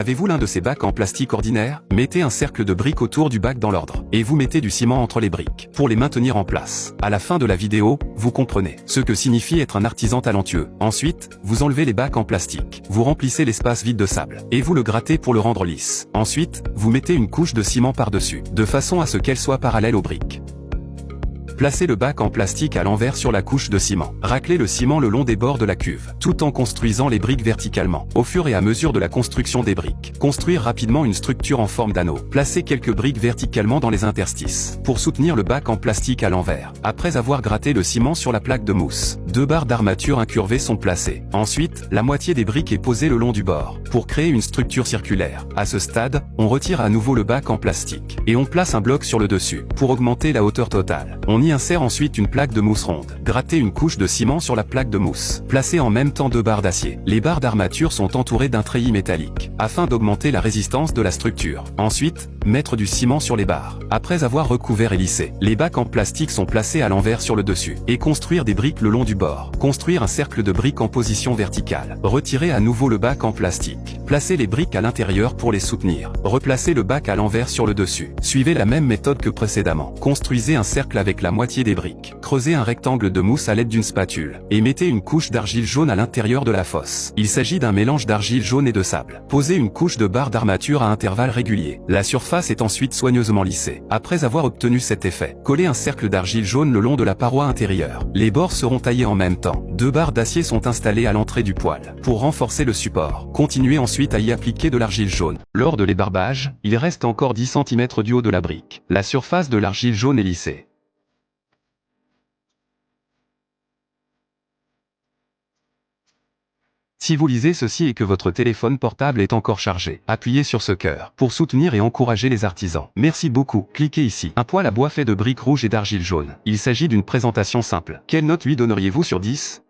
Avez-vous l'un de ces bacs en plastique ordinaire? Mettez un cercle de briques autour du bac dans l'ordre, et vous mettez du ciment entre les briques, pour les maintenir en place. À la fin de la vidéo, vous comprenez ce que signifie être un artisan talentueux. Ensuite, vous enlevez les bacs en plastique, vous remplissez l'espace vide de sable, et vous le grattez pour le rendre lisse. Ensuite, vous mettez une couche de ciment par-dessus, de façon à ce qu'elle soit parallèle aux briques. Placez le bac en plastique à l'envers sur la couche de ciment. Raclez le ciment le long des bords de la cuve, tout en construisant les briques verticalement. Au fur et à mesure de la construction des briques, construire rapidement une structure en forme d'anneau. Placez quelques briques verticalement dans les interstices, pour soutenir le bac en plastique à l'envers. Après avoir gratté le ciment sur la plaque de mousse, 2 barres d'armature incurvées sont placées. Ensuite, la moitié des briques est posée le long du bord, pour créer une structure circulaire. À ce stade, on retire à nouveau le bac en plastique, et on place un bloc sur le dessus, pour augmenter la hauteur totale. On y insère ensuite une plaque de mousse ronde. Grattez une couche de ciment sur la plaque de mousse. Placez en même temps 2 barres d'acier. Les barres d'armature sont entourées d'un treillis métallique, afin d'augmenter la résistance de la structure. Ensuite, mettre du ciment sur les barres. Après avoir recouvert et lissé, les bacs en plastique sont placés à l'envers sur le dessus, et construire des briques le long du bord. Construire un cercle de briques en position verticale. Retirez à nouveau le bac en plastique. Placez les briques à l'intérieur pour les soutenir. Replacez le bac à l'envers sur le dessus. Suivez la même méthode que précédemment. Construisez un cercle avec la moitié des briques. Creusez un rectangle de mousse à l'aide d'une spatule, et mettez une couche d'argile jaune à l'intérieur de la fosse. Il s'agit d'un mélange d'argile jaune et de sable. Posez une couche de barres d'armature à intervalles réguliers. La surface est ensuite soigneusement lissée. Après avoir obtenu cet effet, collez un cercle d'argile jaune le long de la paroi intérieure. Les bords seront taillés en même temps. 2 barres d'acier sont installées à l'entrée du poêle, pour renforcer le support. Continuez ensuite à y appliquer de l'argile jaune. Lors de l'ébarbage, il reste encore 10 cm du haut de la brique. La surface de l'argile jaune est lissée. Si vous lisez ceci et que votre téléphone portable est encore chargé, appuyez sur ce cœur pour soutenir et encourager les artisans. Merci beaucoup. Cliquez ici. Un poêle à bois fait de briques rouges et d'argile jaune. Il s'agit d'une présentation simple. Quelle note lui donneriez-vous sur 10?